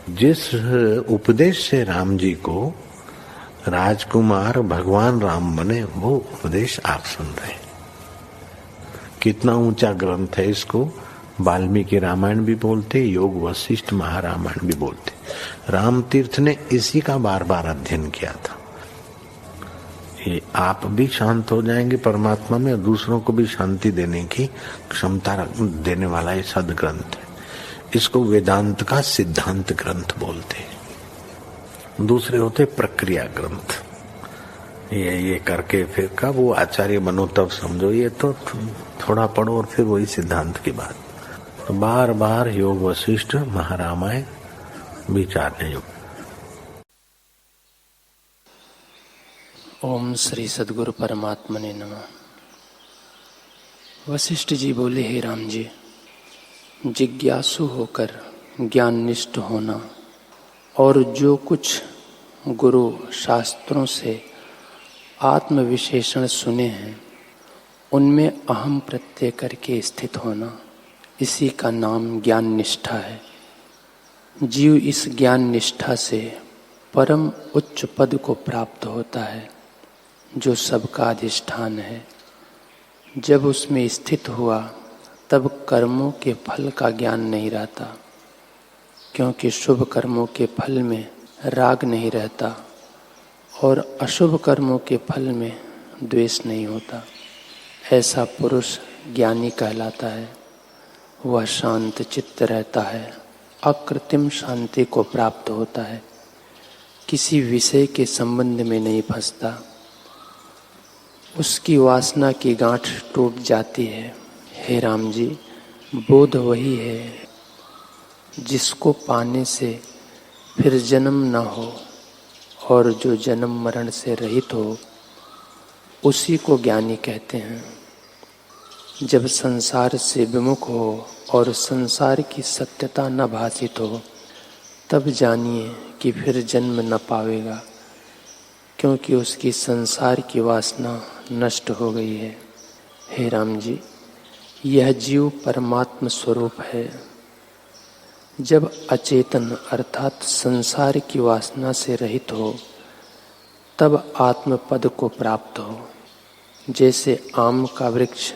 जिस उपदेश से राम जी को राजकुमार भगवान राम बने, वो उपदेश आप सुन रहे हैं। कितना ऊंचा ग्रंथ है। इसको वाल्मीकि रामायण भी बोलते, योग वशिष्ठ महारामायण भी बोलते। राम तीर्थ ने इसी का बार बार अध्ययन किया था। ये आप भी शांत हो जाएंगे परमात्मा में, और दूसरों को भी शांति देने की क्षमता देने वाला ये सदग्रंथ है। इसको वेदांत का सिद्धांत ग्रंथ बोलते हैं। दूसरे होते प्रक्रिया ग्रंथ। ये करके फिर कब वो आचार्य बनो तब समझो, ये तो थोड़ा पढ़ो और फिर वही सिद्धांत की बात। तो बार बार योग वशिष्ठ महारामायण विचारने योग। ओम श्री सद्गुरु परमात्मने नमः। वशिष्ठ जी बोले, हे राम जी, जिज्ञासु होकर ज्ञाननिष्ठ होना और जो कुछ गुरु शास्त्रों से आत्म विशेषण सुने हैं उनमें अहम प्रत्यय करके स्थित होना, इसी का नाम ज्ञान निष्ठा है। जीव इस ज्ञान निष्ठा से परम उच्च पद को प्राप्त होता है, जो सबका अधिष्ठान है। जब उसमें स्थित हुआ तब कर्मों के फल का ज्ञान नहीं रहता, क्योंकि शुभ कर्मों के फल में राग नहीं रहता और अशुभ कर्मों के फल में द्वेष नहीं होता। ऐसा पुरुष ज्ञानी कहलाता है। वह शांत चित्त रहता है, अकृत्रिम शांति को प्राप्त होता है, किसी विषय के संबंध में नहीं फंसता। उसकी वासना की गांठ टूट जाती है। हे राम जी, बोध वही है जिसको पाने से फिर जन्म न हो और जो जन्म मरण से रहित हो, उसी को ज्ञानी कहते हैं। जब संसार से विमुख हो और संसार की सत्यता न भासित हो, तब जानिए कि फिर जन्म न पावेगा, क्योंकि उसकी संसार की वासना नष्ट हो गई है। हे राम जी, यह जीव परमात्म स्वरूप है। जब अचेतन अर्थात संसार की वासना से रहित हो, तब आत्म पद को प्राप्त हो। जैसे आम का वृक्ष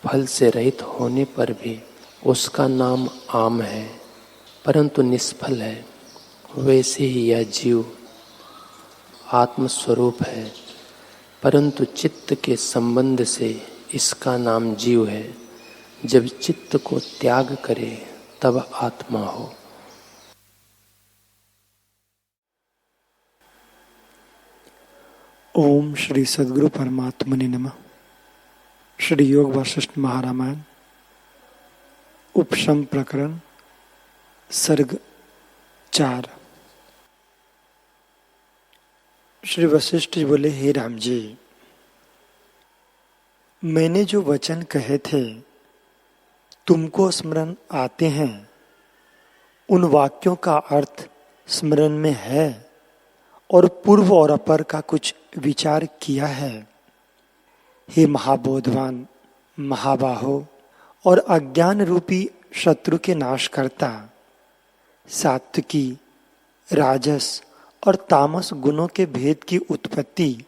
फल से रहित होने पर भी उसका नाम आम है, परंतु निष्फल है, वैसे ही यह जीव आत्मस्वरूप है, परंतु चित्त के संबंध से इसका नाम जीव है। जब चित्त को त्याग करे तब आत्मा हो। ओम श्री सद्गुरु परमात्मने नमः। श्री योग वशिष्ठ महारामायण उपशम प्रकरण सर्ग 4। श्री वशिष्ठ जी बोले, हे राम जी, मैंने जो वचन कहे थे तुमको स्मरण आते हैं, उन वाक्यों का अर्थ स्मरण में है और पूर्व और अपर का कुछ विचार किया है। हे महाबोधवान, महाबाहो और अज्ञान रूपी शत्रु के नाश करता, सात्विकी, राजस और तामस गुणों के भेद की उत्पत्ति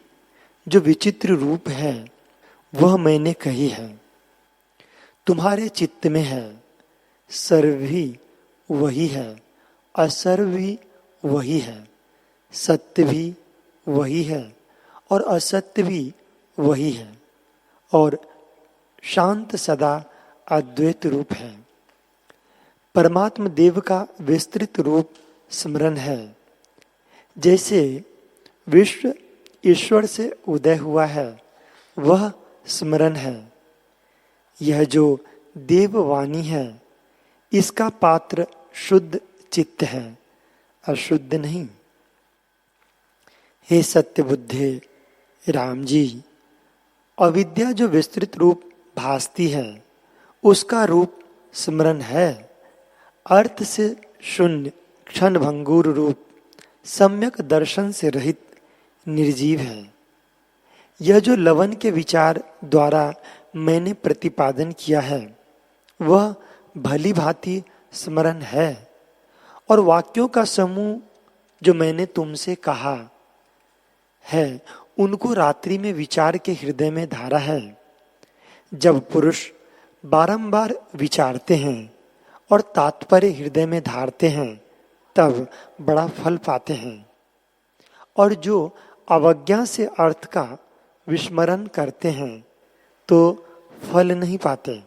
जो विचित्र रूप है, वह मैंने कही है। तुम्हारे चित्त में है, सर्व भी वही है, असर्व भी वही है, सत्य भी वही है और असत्य भी वही है, और शांत सदा अद्वैत रूप है। परमात्म देव का विस्तृत रूप स्मरण है। जैसे विश्व ईश्वर से उदय हुआ है, वह स्मरण है। यह जो देववाणी है, इसका पात्र शुद्ध चित्त है, अशुद्ध नहीं। हे सत्य बुद्धे राम जी, अविद्या जो विस्तृत रूप भासती है, उसका रूप स्मरण है। अर्थ से शून्य क्षण भंगुर रूप सम्यक दर्शन से रहित निर्जीव है। यह जो लवन के विचार द्वारा मैंने प्रतिपादन किया है, वह भली भांति स्मरण है और वाक्यों का समूह जो मैंने तुमसे कहा है, उनको रात्रि में विचार के हृदय में धारा है। जब पुरुष बारंबार विचारते हैं और तात्पर्य हृदय में धारते हैं, तब बड़ा फल पाते हैं। और जो अवज्ञा से अर्थ का विस्मरण करते हैं, तो फल नहीं पाते।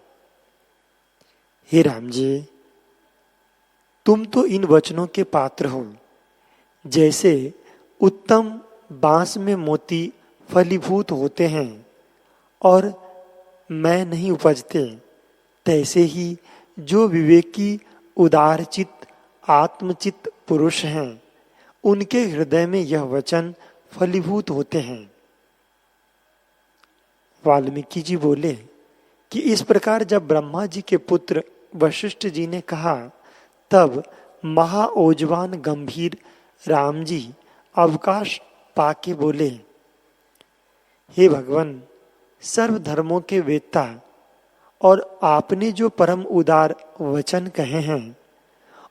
हे राम जी, तुम तो इन वचनों के पात्र हो। जैसे उत्तम बांस में मोती फलीभूत होते हैं और मैं नहीं उपजते, तैसे ही जो विवेकी उदारचित्त आत्मचित्त पुरुष हैं, उनके हृदय में यह वचन फलीभूत होते हैं। वाल्मीकि जी बोले कि इस प्रकार जब ब्रह्मा जी के पुत्र वशिष्ठ जी ने कहा, तब महाओजवान गंभीर राम जी अवकाश पाके बोले, हे भगवान, सर्व धर्मों के वेत्ता और आपने जो परम उदार वचन कहे हैं,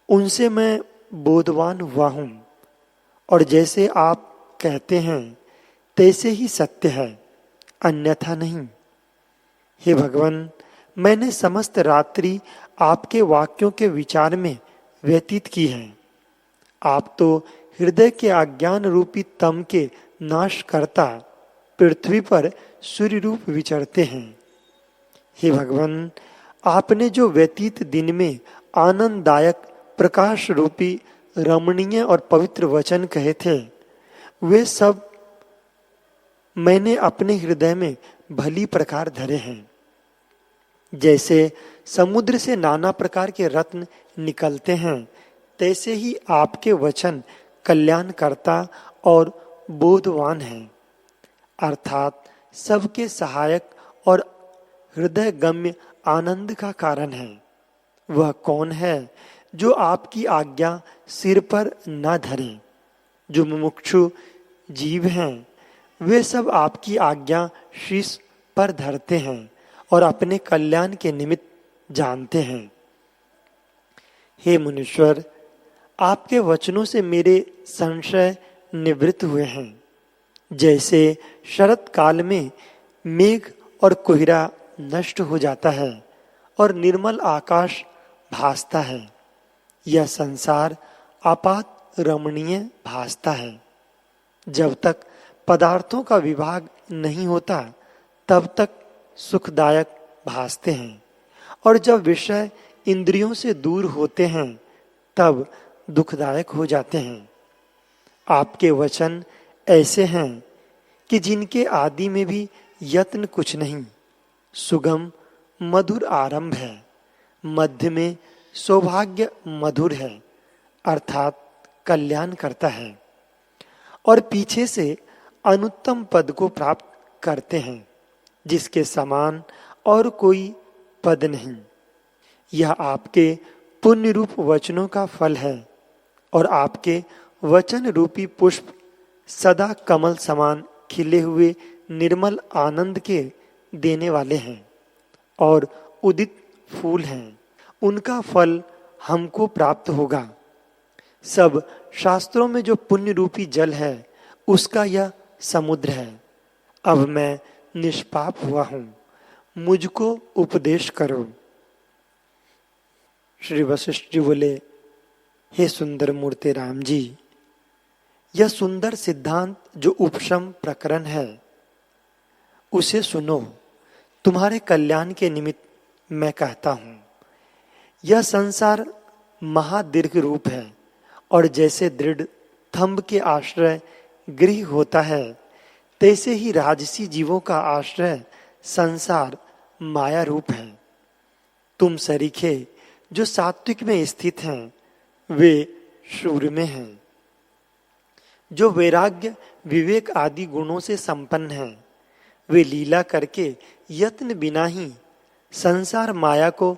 उनसे मैं बोधवान हुआ हूं, और जैसे आप कहते हैं तैसे ही सत्य है, अन्यथा नहीं। हे भगवान, मैंने समस्त रात्रि आपके वाक्यों के विचार में व्यतीत की है। आप तो हृदय के अज्ञान रूपी तम के नाश करता पृथ्वी पर सूर्य रूप विचरते हैं। हे भगवान, आपने जो व्यतीत दिन में आनंददायक प्रकाश रूपी रमणीय और पवित्र वचन कहे थे, वे सब मैंने अपने हृदय में भली प्रकार धरे हैं। जैसे समुद्र से नाना प्रकार के रत्न निकलते हैं, तैसे ही आपके वचन कल्याणकर्ता और बोधवान हैं, अर्थात सबके सहायक और हृदय गम्य आनंद का कारण है। वह कौन है जो आपकी आज्ञा सिर पर न धरे? जो मुमुक्षु जीव हैं, वे सब आपकी आज्ञा शीश पर धरते हैं और अपने कल्याण के निमित्त जानते हैं। हे मुनीश्वर, आपके वचनों से मेरे संशय निवृत्त हुए हैं। जैसे शरत काल में मेघ और कोहरा नष्ट हो जाता है और निर्मल आकाश भासता है, यह संसार आपात रमणीय भासता है। जब तक पदार्थों का विभाग नहीं होता, तब तक सुखदायक भासते हैं, और जब विषय इंद्रियों से दूर होते हैं, तब दुखदायक हो जाते हैं। आपके वचन ऐसे हैं कि जिनके आदि में भी यत्न कुछ नहीं। सुगम मधुर आरंभ है, मध्य में सौभाग्य मधुर है, अर्थात कल्याण करता है, और पीछे से अनुत्तम पद को प्राप्त करते हैं, जिसके समान और कोई पद नहीं। यह आपके पुण्य रूप वचनों का फल है, और आपके वचन रूपी पुष्प सदा कमल समान खिले हुए निर्मल आनंद के देने वाले हैं, और उदित फूल हैं। उनका फल हमको प्राप्त होगा। सब शास्त्रों में जो पुण्य रूपी जल है, उसका यह समुद्र है। अब मैं निष्पाप हुआ हूं, मुझको उपदेश करो। श्री वशिष्ठ जी बोले, हे सुंदर मूर्ति राम जी, यह सुंदर सिद्धांत जो उपशम प्रकरण है, उसे सुनो। तुम्हारे कल्याण के निमित्त मैं कहता हूं। यह संसार महादीर्घ रूप है, और जैसे दृढ़ थंब के आश्रय गृह होता है, तैसे ही राजसी जीवों का आश्रय संसार माया रूप है। तुम सरीखे जो सात्विक में स्थित हैं, वे शूर में हैं। जो वैराग्य विवेक आदि गुणों से संपन्न हैं, वे लीला करके यत्न बिना ही संसार माया को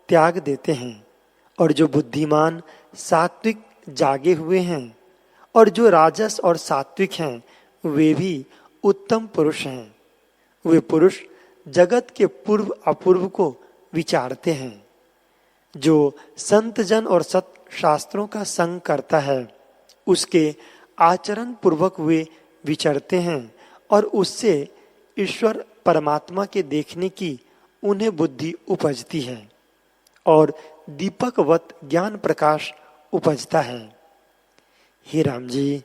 त्याग देते हैं। और जो बुद्धिमान सात्विक जागे हुए हैं, और जो राजस और सात्विक हैं, वे भी उत्तम पुरुष हैं। वे पुरुष जगत के पूर्व अपूर्व को विचारते हैं। जो संत जन और सत शास्त्रों का संग करता है, उसके आचरण पूर्वक वे विचरते हैं और उससे ईश्वर परमात्मा के देखने की उन्हें बुद्धि उपजती है और दीपकवत ज्ञान प्रकाश उपजता है। हे राम जी,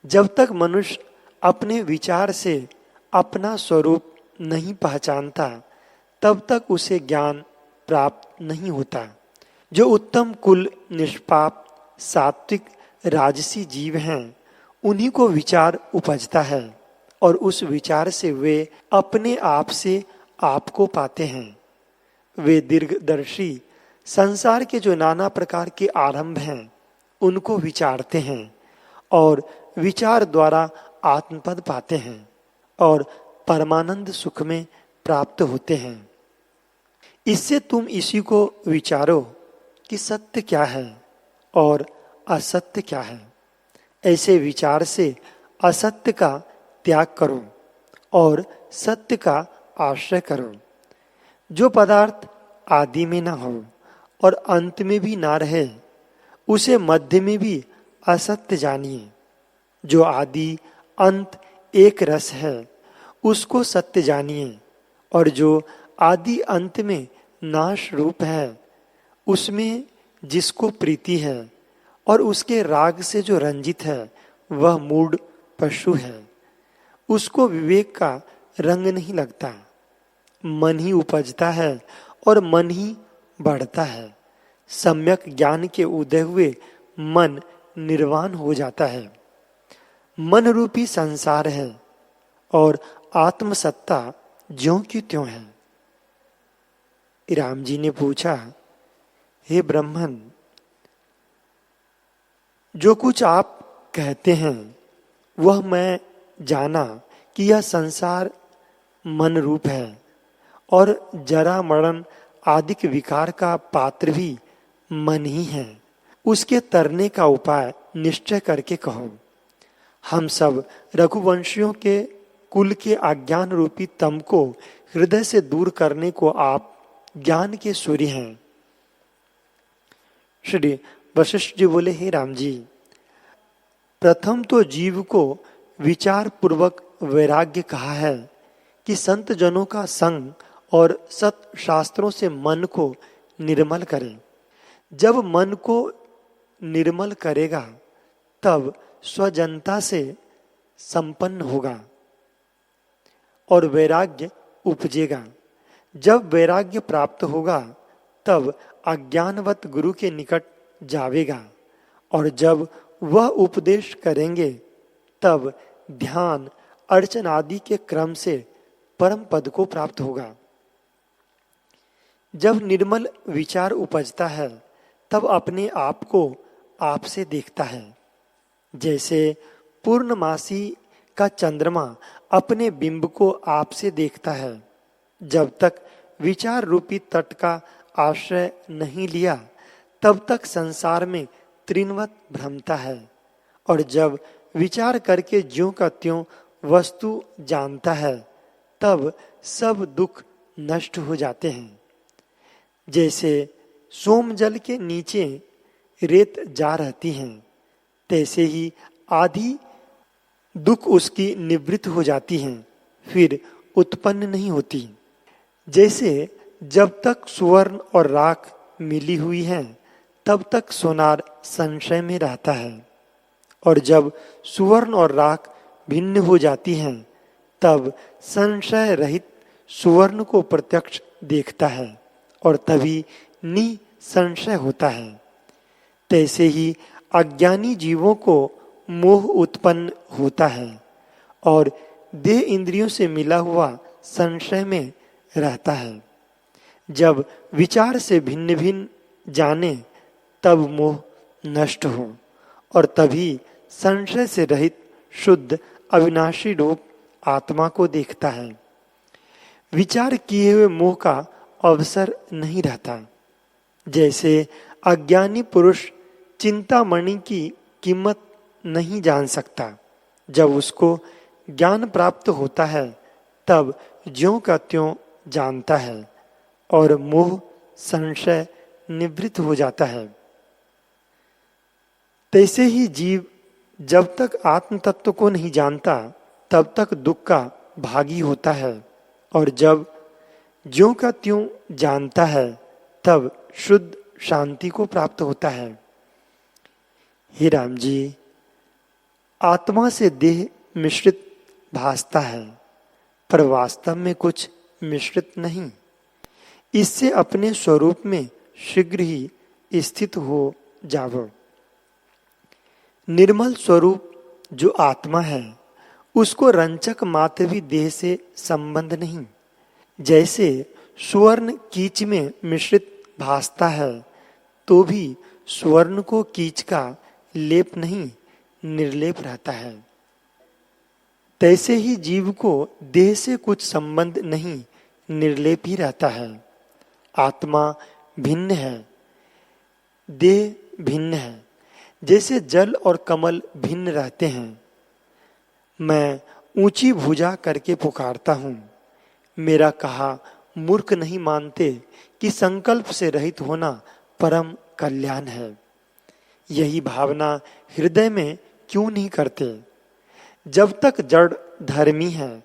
जब तक मनुष्य अपने विचार से अपना स्वरूप नहीं पहचानता, तब तक उसे ज्ञान प्राप्त नहीं होता। जो उत्तम कुल निष्पाप सात्विक राजसी जीव हैं, उन्हीं को विचार उपजता है और उस विचार से वे अपने आप से आपको पाते हैं। वे दीर्घदर्शी संसार के जो नाना प्रकार के आरंभ हैं, उनको विचारते हैं और विचार द्वारा आत्मपद पाते हैं और परमानंद सुख में प्राप्त होते हैं। इससे तुम इसी को विचारो कि सत्य क्या है और असत्य क्या है। ऐसे विचार से असत्य का त्याग करो और सत्य का आश्रय करो। जो पदार्थ आदि में न हो और अंत में भी ना रहे, उसे मध्य में भी असत्य जानिए। जो आदि अंत एक रस है, उसको सत्य जानिए, और जो आदि अंत में नाश रूप है, उसमें जिसको प्रीति है और उसके राग से जो रंजित है, वह मूढ़ पशु है। उसको विवेक का रंग नहीं लगता। मन ही उपजता है और मन ही बढ़ता है। सम्यक ज्ञान के उदय हुए मन निर्वाण हो जाता है। मन रूपी संसार है और आत्मसत्ता ज्यों की त्यों है। राम जी ने पूछा, हे ब्रह्मन, जो कुछ आप कहते हैं वह मैं जाना कि यह संसार मन रूप है और जरा मरण आदिक विकार का पात्र भी मन ही है। उसके तरने का उपाय निश्चय करके कहो। हम सब रघुवंशियों के कुल के अज्ञान रूपी तम को हृदय से दूर करने को आप ज्ञान के सूर्य हैं। श्री वशिष्ठ जी बोले, हे राम जी, प्रथम तो जीव को विचार पूर्वक वैराग्य कहा है कि संत जनों का संग और सत शास्त्रों से मन को निर्मल करे। जब मन को निर्मल करेगा तब स्वजनता से संपन्न होगा और वैराग्य उपजेगा। जब वैराग्य प्राप्त होगा तब अज्ञानवत गुरु के निकट जावेगा और जब वह उपदेश करेंगे तब ध्यान अर्चन आदि के क्रम से परम पद को प्राप्त होगा। जब निर्मल विचार उपजता है तब अपने आप को आप से देखता है। जैसे पूर्णमासी का चंद्रमा अपने बिंब को आप से देखता है। जब तक विचार रूपी तट का आश्रय नहीं लिया तब तक संसार में त्रिनवत भ्रमता है, और जब विचार करके ज्यों का त्यों वस्तु जानता है तब सब दुख नष्ट हो जाते हैं। जैसे सोम जल के नीचे रेत जा रहती हैं, तैसे ही आधी दुख उसकी निवृत्त हो जाती हैं, फिर उत्पन्न नहीं होती। जैसे जब तक सुवर्ण और राख मिली हुई है तब तक सोनार संशय में रहता है, और जब सुवर्ण और राख भिन्न हो जाती हैं तब संशय रहित सुवर्ण को प्रत्यक्ष देखता है और तभी निसंशय होता है। तैसे ही अज्ञानी जीवों को मोह उत्पन्न होता है और देह इंद्रियों से मिला हुआ संशय में रहता है। जब विचार से भिन्न भिन्न जाने तब मोह नष्ट हो और तभी संशय से रहित शुद्ध अविनाशी रूप आत्मा को देखता है। विचार किए हुए मोह का अवसर नहीं रहता। जैसे अज्ञानी पुरुष चिंतामणि की कीमत नहीं जान सकता, जब उसको ज्ञान प्राप्त होता है तब ज्यों का त्यों जानता है और मोह संशय निवृत्त हो जाता है। तैसे ही जीव जब तक आत्म तत्व को नहीं जानता तब तक दुख का भागी होता है, और जब ज्यों का त्यों जानता है तब शुद्ध शांति को प्राप्त होता है। हे राम जी, आत्मा से देह मिश्रित भासता है, पर वास्तव में कुछ मिश्रित नहीं। इससे अपने स्वरूप में शीघ्र ही स्थित हो जाओ। निर्मल स्वरूप जो आत्मा है उसको रंचक मात्र भी देह से संबंध नहीं। जैसे स्वर्ण कीच में मिश्रित भासता है तो भी स्वर्ण को कीच का लेप नहीं, निर्लेप रहता है। तैसे ही जीव को देह से कुछ संबंध नहीं, निर्लेप ही रहता है। आत्मा भिन्न है, देह भिन्न है। जैसे जल और कमल भिन्न रहते हैं। मैं ऊंची भुजा करके पुकारता हूं, मेरा कहा मूर्ख नहीं मानते कि संकल्प से रहित होना परम कल्याण है। यही भावना हृदय में क्यों नहीं करते? जब तक जड़ धर्मी है,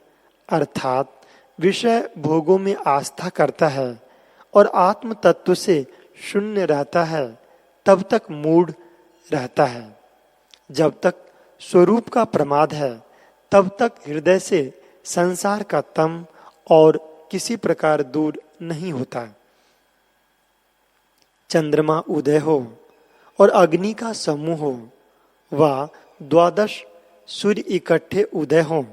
अर्थात विषय भोगों में आस्था करता है और आत्म तत्व से शून्य रहता है, तब तक मूढ़ रहता है। जब तक स्वरूप का प्रमाद है तब तक हृदय से संसार का तम और किसी प्रकार दूर नहीं होता। चंद्रमा उदय हो और अग्नि का समूह हो, व 12 सूर्य इकट्ठे उदय हो,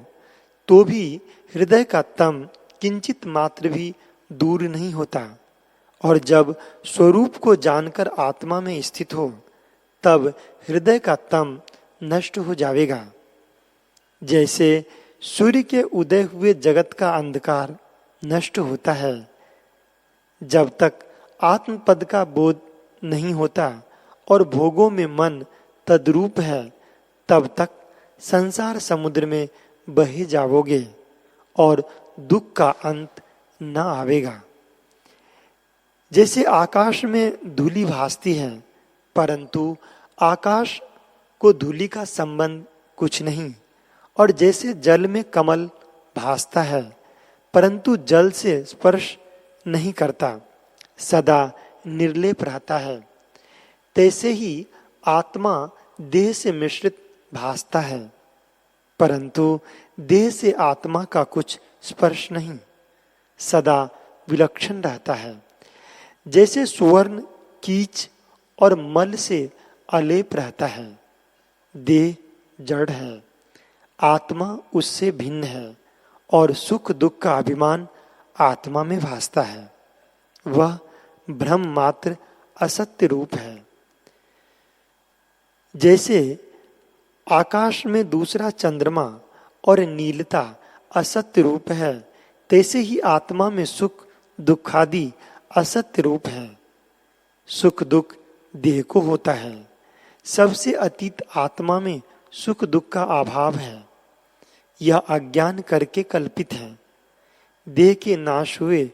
तो भी हृदय का तम किंचित मात्र भी दूर नहीं होता। और जब स्वरूप को जानकर आत्मा में स्थित हो तब हृदय का तम नष्ट हो जाएगा। जैसे सूर्य के उदय हुए जगत का अंधकार नष्ट होता है, जब तक आत्मपद का बोध नहीं होता और भोगों में मन तद्रूप है, तब तक संसार समुद्र में बहे जाओगे और दुख का अंत न आवेगा। जैसे आकाश में धूलि भासती है, परंतु आकाश को धूलि का संबंध कुछ नहीं, और जैसे जल में कमल भासता है, परंतु जल से स्पर्श नहीं करता, सदा निर्लेप रहता है, तैसे ही आत्मा देह से मिश्रित भासता है, परंतु देह से आत्मा का कुछ स्पर्श नहीं, सदा विलक्षण रहता है। जैसे सुवर्ण कीच और मल से अलेप रहता है, देह जड़ है, आत्मा उससे भिन्न है, और सुख दुख का अभिमान आत्मा में भासता है। वह भ्रम मात्र असत्य रूप है। जैसे आकाश में दूसरा चंद्रमा और नीलता असत्य रूप है, तैसे ही आत्मा में सुख दुखादि असत्य रूप है। सुख दुख देह को होता है, सबसे अतीत आत्मा में सुख दुख का अभाव है। यह अज्ञान करके कल्पित है। देह के नाश हुए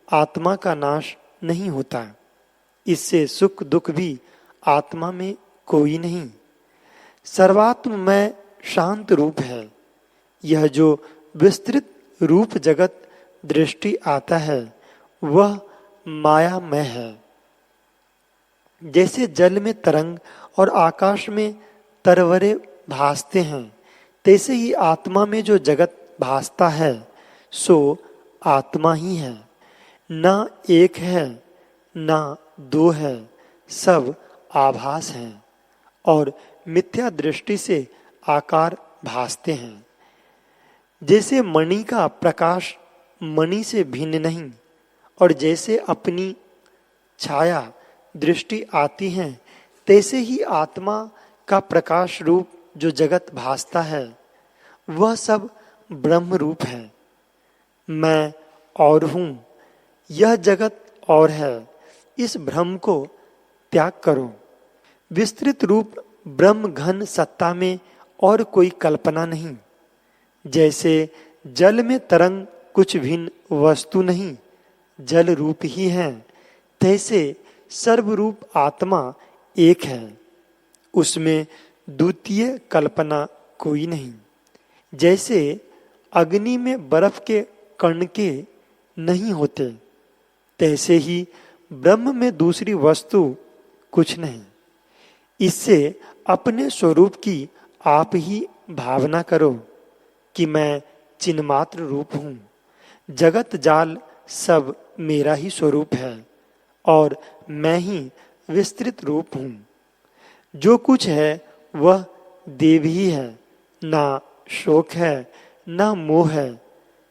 आत्मा का नाश नहीं होता, इससे सुख दुख भी आत्मा में कोई नहीं। सर्वात्ममय शांत रूप है। यह जो विस्तृत रूप जगत दृष्टि आता है वह मायामय है। जैसे जल में तरंग और आकाश में तरवरे भासते हैं, तैसे ही आत्मा में जो जगत भासता है सो आत्मा ही है। न एक है न दो है, सब आभास हैं और मिथ्या दृष्टि से आकार भासते हैं। जैसे मणि का प्रकाश मणि से भिन्न नहीं, और जैसे अपनी छाया दृष्टि आती है, तैसे ही आत्मा का प्रकाश रूप जो जगत भासता है वह सब ब्रह्म रूप है। मैं और हूं, यह जगत और है, इस भ्रम को त्याग करो। विस्तृत रूप ब्रह्म घन सत्ता में और कोई कल्पना नहीं। जैसे जल में तरंग कुछ भिन्न वस्तु नहीं, जल रूप ही है, तैसे सर्वरूप आत्मा एक है, उसमें द्वितीय कल्पना कोई नहीं। जैसे अग्नि में बर्फ के कणके नहीं होते, तैसे ही ब्रह्म में दूसरी वस्तु कुछ नहीं। इससे अपने स्वरूप की आप ही भावना करो कि मैं चिन्मात्र रूप हूं। जगत जाल सब मेरा ही स्वरूप है और मैं ही विस्तृत रूप हूं। जो कुछ है वह देव ही है, ना शोक है, ना मोह है,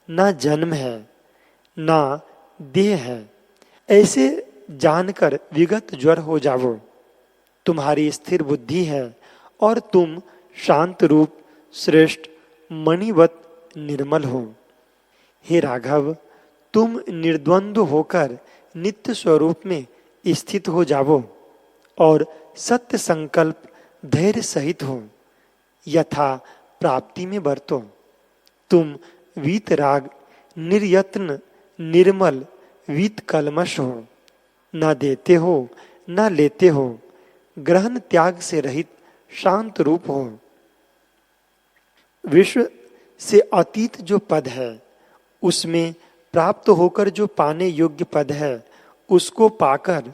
ना जन्म है, ना देह है। ऐसे जानकर विगत ज्वर हो जाओ। तुम्हारी स्थिर बुद्धि है और तुम शांत रूप श्रेष्ठ मणिवत निर्मल हो। हे राघव, तुम निर्द्वंद्व होकर नित्य स्वरूप में स्थित हो जाओ और सत्य संकल्प धैर्य सहित हो। यथा प्राप्ति में बरतो। तुम वीतराग निर्यत्न निर्मल वीत कलमश हो, न देते हो न लेते हो, ग्रहण त्याग से रहित शांत रूप हो। विश्व से अतीत जो पद है, उसमें प्राप्त होकर जो पाने योग्य पद है, उसको पाकर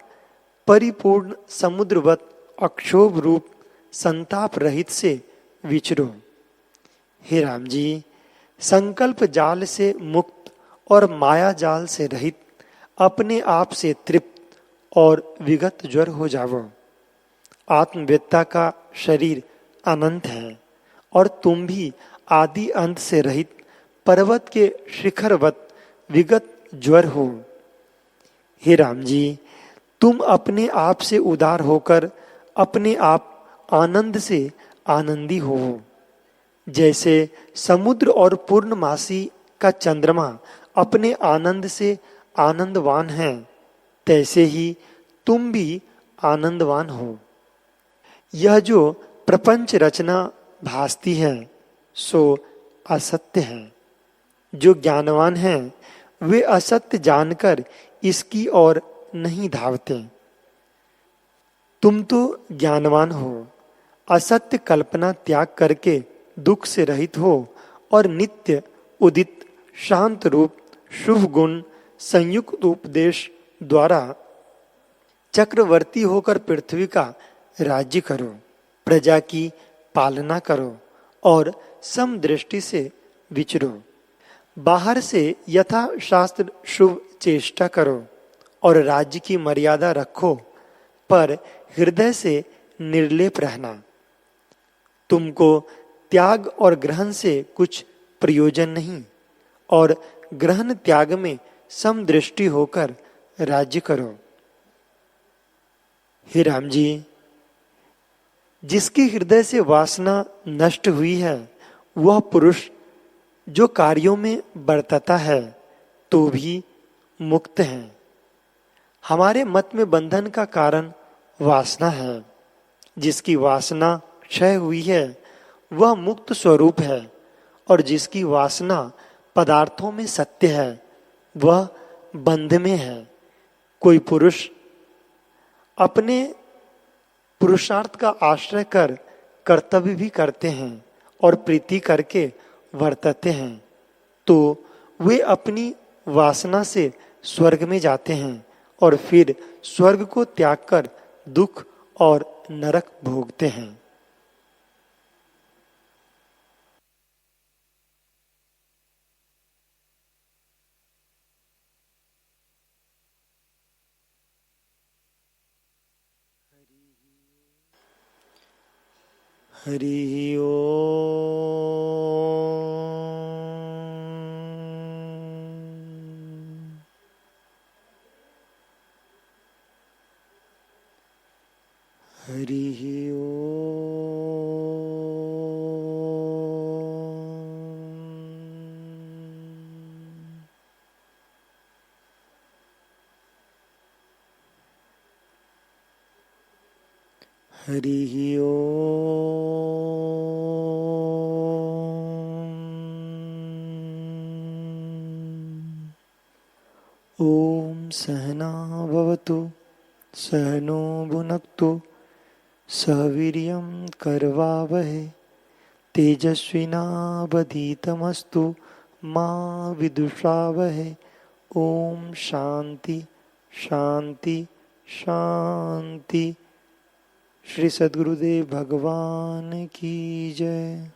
परिपूर्ण समुद्रवत अक्षोभ रूप संताप रहित से विचरो। हे राम जी, संकल्प जाल से मुक्त और माया जाल से रहित अपने आप से तृप्त और विगत ज्वर हो जाओ। आत्मवेत्ता का शरीर अनंत है और तुम भी आदि अंत से रहित पर्वत के शिखरवत विगत ज्वर हो। हे राम जी, तुम अपने आप से उदार होकर अपने आप आनंद से आनंदी हो। जैसे समुद्र और पूर्णमासी का चंद्रमा अपने आनंद से आनंदवान है, तैसे ही तुम भी आनंदवान हो। यह जो प्रपंच रचना भासती है, सो असत्य है। जो ज्ञानवान हैं, वे असत्य जानकर इसकी ओर नहीं धावते। तुम तो ज्ञानवान हो, असत्य कल्पना त्याग करके दुख से रहित हो और नित्य उदित शांत रूप शुभ गुण संयुक्त उपदेश द्वारा चक्रवर्ती होकर पृथ्वी का राज्य करो, प्रजा की पालना करो और समदृष्टि से विचरो। बाहर से यथा शास्त्र शुभ चेष्टा करो और राज्य की मर्यादा रखो, पर हृदय से निर्लेप रहना। तुमको त्याग और ग्रहण से कुछ प्रयोजन नहीं और ग्रहण त्याग में समदृष्टि होकर राज्य करो। हे राम जी, जिसकी हृदय से वासना नष्ट हुई है, वह पुरुष जो कार्यों में बरतता है तो भी मुक्त है। हमारे मत में बंधन का कारण वासना है। जिसकी वासना क्षय हुई है, वह मुक्त स्वरूप है, और जिसकी वासना पदार्थों में सत्य है, वह बंध में है। कोई पुरुष अपने पुरुषार्थ का आश्रय कर कर्तव्य भी करते हैं और प्रीति करके वर्तते हैं, तो वे अपनी वासना से स्वर्ग में जाते हैं और फिर स्वर्ग को त्याग कर दुख और नरक भोगते हैं। हरि ओम। हरि ओम। हरि ओम। ओम सहना भवतु सह नो भुनक्तु सह वीर्यं करवावहै तेजस्विनावधीतमस्तु मा विदुषावहै। ओम शांति शांति शांति। श्री सद्गुरुदेव भगवान की जय।